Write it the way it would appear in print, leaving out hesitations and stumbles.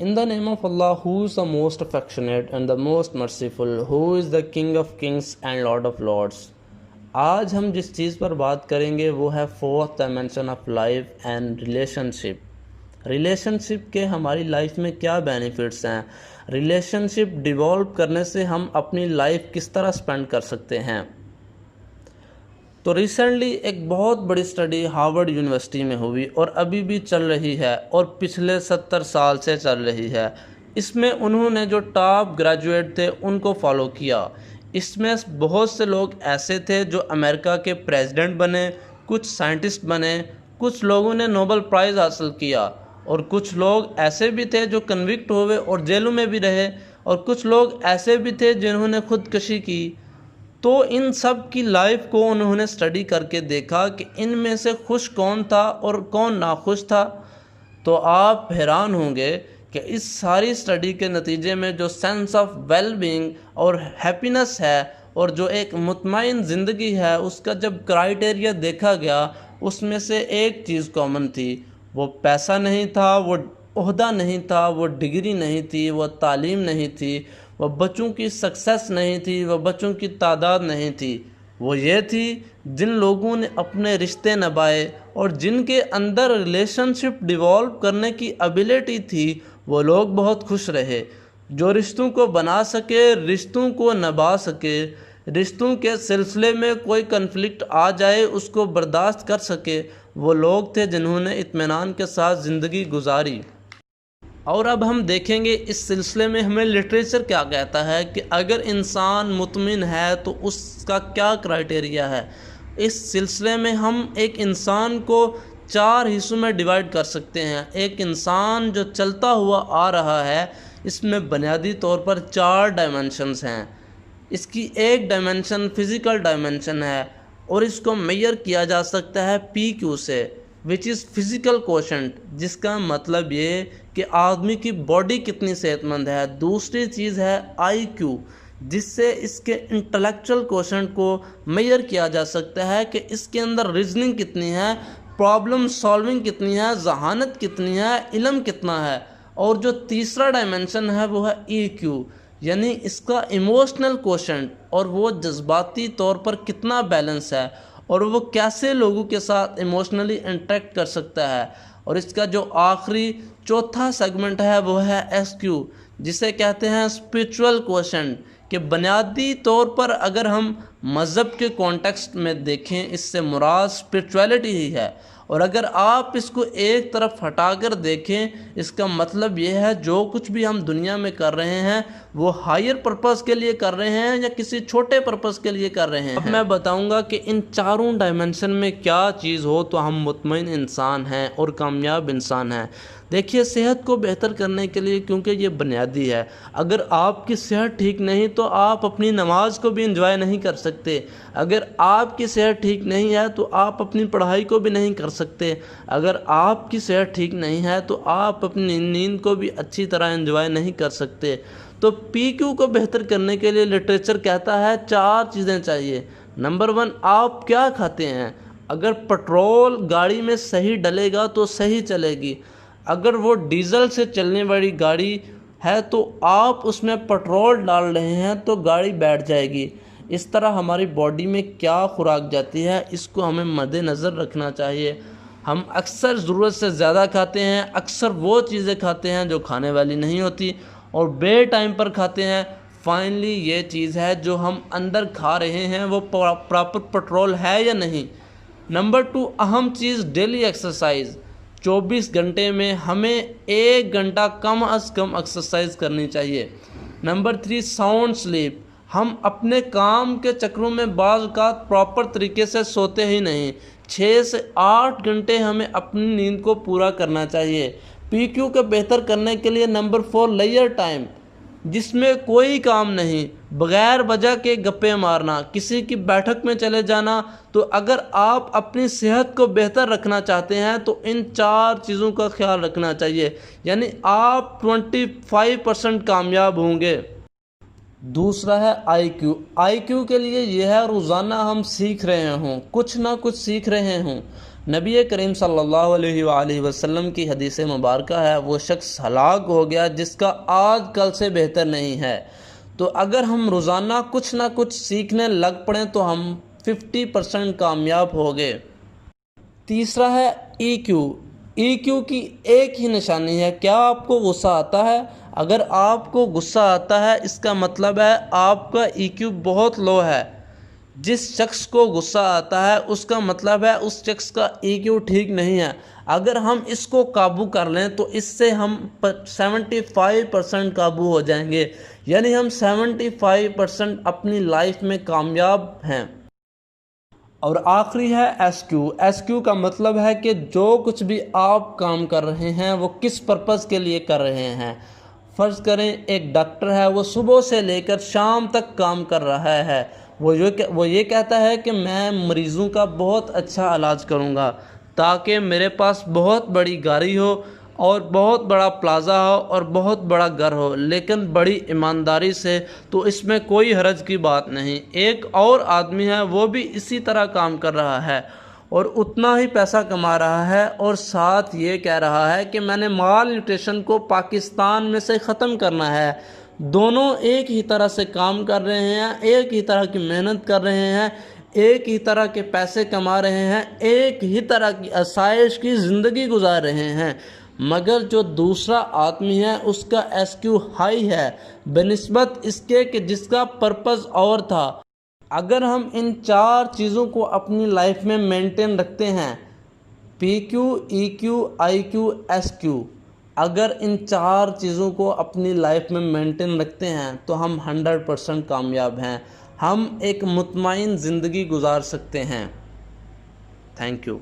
In the name of Allah, who is the most affectionate and the most merciful, who is the King of kings and Lord of lords. آج ہم جس چیز پر بات کریں گے وہ ہے fourth dimension of life and relationship کے ہماری لائف میں کیا بینیفٹس ہیں. ریلیشن شپ ڈیولپ کرنے سے ہم اپنی لائف کس طرح سپینڈ کر سکتے ہیں. تو ریسنٹلی ایک بہت بڑی اسٹڈی ہارورڈ یونیورسٹی میں ہوئی اور ابھی بھی چل رہی ہے اور پچھلے 70 سال سے چل رہی ہے. اس میں انہوں نے جو ٹاپ گریجویٹ تھے ان کو فالو کیا. اس میں بہت سے لوگ ایسے تھے جو امریکہ کے پریزیڈنٹ بنے، کچھ سائنٹسٹ بنے، کچھ لوگوں نے نوبل پرائز حاصل کیا، اور کچھ لوگ ایسے بھی تھے جو کنوکٹ ہوئے اور جیلوں میں بھی رہے، اور کچھ لوگ ایسے بھی تھے جنہوں نے خودکشی کی. تو ان سب کی لائف کو انہوں نے اسٹڈی کر کے دیکھا کہ ان میں سے خوش کون تھا اور کون ناخوش تھا. تو آپ حیران ہوں گے کہ اس ساری اسٹڈی کے نتیجے میں جو سینس آف ویل بینگ اور ہیپینس ہے اور جو ایک مطمئن زندگی ہے، اس کا جب کرائیٹیریا دیکھا گیا، اس میں سے ایک چیز کامن تھی. وہ پیسہ نہیں تھا، وہ عہدہ نہیں تھا، وہ ڈگری نہیں تھی، وہ تعلیم نہیں تھی، وہ بچوں کی سکسیس نہیں تھی، وہ بچوں کی تعداد نہیں تھی. وہ یہ تھی جن لوگوں نے اپنے رشتے نبھائے اور جن کے اندر ریلیشن شپ ڈیولپ کرنے کی ایبلٹی تھی، وہ لوگ بہت خوش رہے. جو رشتوں کو بنا سکے، رشتوں کو نبھا سکے، رشتوں کے سلسلے میں کوئی کنفلکٹ آ جائے اس کو برداشت کر سکے، وہ لوگ تھے جنہوں نے اطمینان کے ساتھ زندگی گزاری. اور اب ہم دیکھیں گے اس سلسلے میں ہمیں لٹریچر کیا کہتا ہے کہ اگر انسان مطمئن ہے تو اس کا کیا کرائیٹیریا ہے. اس سلسلے میں ہم ایک انسان کو 4 حصوں میں ڈیوائڈ کر سکتے ہیں. ایک انسان جو چلتا ہوا آ رہا ہے، اس میں بنیادی طور پر 4 ڈائمنشنز ہیں. اس کی ایک ڈائمنشن فزیکل ڈائمنشن ہے اور اس کو میئر کیا جا سکتا ہے PQ سے، وچ از فزیکل کوشنٹ، جس کا مطلب یہ کہ آدمی کی باڈی کتنی صحت مند ہے. دوسری چیز ہے IQ، جس سے اس کے انٹلیکچول کوشنٹ کو میئر کیا جا سکتا ہے کہ اس کے اندر ریزننگ کتنی ہے، پرابلم سالونگ کتنی ہے، ذہانت کتنی ہے، علم کتنا ہے. اور جو تیسرا ڈائمنشن ہے وہ ہے EQ، یعنی اس کا ایموشنل کوشنٹ، اور وہ جذباتی طور پر کتنا بیلنس ہے اور وہ کیسے لوگوں کے ساتھ ایموشنلی انٹریکٹ کر سکتا ہے. اور اس کا جو آخری چوتھا سیگمنٹ ہے وہ ہے SQ، جسے کہتے ہیں اسپریچول کوشنٹ، کہ بنیادی طور پر اگر ہم مذہب کے کانٹیکسٹ میں دیکھیں، اس سے مراد اسپریچویلٹی ہی ہے. اور اگر آپ اس کو ایک طرف ہٹا کر دیکھیں، اس کا مطلب یہ ہے جو کچھ بھی ہم دنیا میں کر رہے ہیں وہ ہائر پرپس کے لیے کر رہے ہیں یا کسی چھوٹے پرپس کے لیے کر رہے ہیں. اب میں بتاؤں گا کہ ان چاروں ڈائمنشن میں کیا چیز ہو تو ہم مطمئن انسان ہیں اور کامیاب انسان ہیں. دیکھیے، صحت کو بہتر کرنے کے لیے، کیونکہ یہ بنیادی ہے، اگر آپ کی صحت ٹھیک نہیں تو آپ اپنی نماز کو بھی انجوائے نہیں کر سکتے. اگر آپ کی صحت ٹھیک نہیں ہے تو آپ اپنی پڑھائی کو بھی نہیں کر سکتے. اگر آپ کی صحت ٹھیک نہیں ہے تو آپ اپنی نیند کو بھی اچھی طرح انجوائے نہیں کر سکتے. تو PQ کو بہتر کرنے کے لیے لٹریچر کہتا ہے 4 چیزیں چاہیے. نمبر 1، آپ کیا کھاتے ہیں. اگر پٹرول گاڑی میں صحیح ڈلے گا تو صحیح چلے گی. اگر وہ ڈیزل سے چلنے والی گاڑی ہے تو آپ اس میں پٹرول ڈال رہے ہیں تو گاڑی بیٹھ جائے گی. اس طرح ہماری باڈی میں کیا خوراک جاتی ہے، اس کو ہمیں مد نظر رکھنا چاہیے. ہم اکثر ضرورت سے زیادہ کھاتے ہیں، اکثر وہ چیزیں کھاتے ہیں جو کھانے والی نہیں ہوتی اور بے ٹائم پر کھاتے ہیں. فائنلی یہ چیز ہے جو ہم اندر کھا رہے ہیں وہ پراپر پٹرول ہے یا نہیں. نمبر 2، اہم چیز ڈیلی ایکسرسائز. 24 گھنٹے میں ہمیں 1 گھنٹہ کم از کم ایکسرسائز کرنی چاہیے. Number 3، sound sleep. ہم اپنے کام کے چکروں میں بعض اوقات پراپر طریقے سے سوتے ہی نہیں. 6 سے 8 گھنٹے ہمیں اپنی نیند کو پورا کرنا چاہیے. PQ کو بہتر کرنے کے لیے نمبر 4، لیجر ٹائم، جس میں کوئی کام نہیں، بغیر وجہ کے گپیں مارنا، کسی کی بیٹھک میں چلے جانا. تو اگر آپ اپنی صحت کو بہتر رکھنا چاہتے ہیں تو ان 4 چیزوں کا خیال رکھنا چاہیے، یعنی آپ 25% کامیاب ہوں گے. دوسرا ہے آئی کیو. آئی کیو کے لیے یہ ہے روزانہ ہم سیکھ رہے ہوں، کچھ نہ کچھ سیکھ رہے ہوں. نبی کریم صلی اللہ علیہ وآلہ وسلم کی حدیث مبارکہ ہے، وہ شخص ہلاک ہو گیا جس کا آج کل سے بہتر نہیں ہے. تو اگر ہم روزانہ کچھ نہ کچھ سیکھنے لگ پڑیں تو ہم 50% کامیاب ہو گئے. تیسرا ہے ای کیو. ای کیو کی ایک ہی نشانی ہے، کیا آپ کو غصہ آتا ہے؟ اگر آپ کو غصہ آتا ہے اس کا مطلب ہے آپ کا ای کیو بہت لو ہے. جس شخص کو غصہ آتا ہے اس کا مطلب ہے اس شخص کا ای کیو ٹھیک نہیں ہے. اگر ہم اس کو قابو کر لیں تو اس سے ہم 75% قابو ہو جائیں گے، یعنی ہم 75% اپنی لائف میں کامیاب ہیں. اور آخری ہے ایس کیو. ایس کیو کا مطلب ہے کہ جو کچھ بھی آپ کام کر رہے ہیں وہ کس پرپز کے لیے کر رہے ہیں. فرض کریں ایک ڈاکٹر ہے، وہ صبح سے لے کر شام تک کام کر رہا ہے. وہ یہ کہتا ہے کہ میں مریضوں کا بہت اچھا علاج کروں گا تاکہ میرے پاس بہت بڑی گاڑی ہو اور بہت بڑا پلازا ہو اور بہت بڑا گھر ہو، لیکن بڑی ایمانداری سے. تو اس میں کوئی حرج کی بات نہیں. ایک اور آدمی ہے، وہ بھی اسی طرح کام کر رہا ہے اور اتنا ہی پیسہ کما رہا ہے اور ساتھ یہ کہہ رہا ہے کہ میں نے مال نیوٹریشن کو پاکستان میں سے ختم کرنا ہے. دونوں ایک ہی طرح سے کام کر رہے ہیں، ایک ہی طرح کی محنت کر رہے ہیں، ایک ہی طرح کے پیسے کما رہے ہیں، ایک ہی طرح کی آسائش کی زندگی گزار رہے ہیں. مگر جو دوسرا آدمی ہے اس کا ایس کیو ہائی ہے بنسبت اس کے کہ جس کا پرپز اور تھا. اگر ہم ان 4 چیزوں کو اپنی لائف میں مینٹین رکھتے ہیں، پی کیو، ای کیو، آئی کیو، ایس کیو، اگر ان 4 چیزوں کو اپنی لائف میں مینٹین رکھتے ہیں تو ہم 100% کامیاب ہیں. ہم ایک مطمئن زندگی گزار سکتے ہیں. Thank you.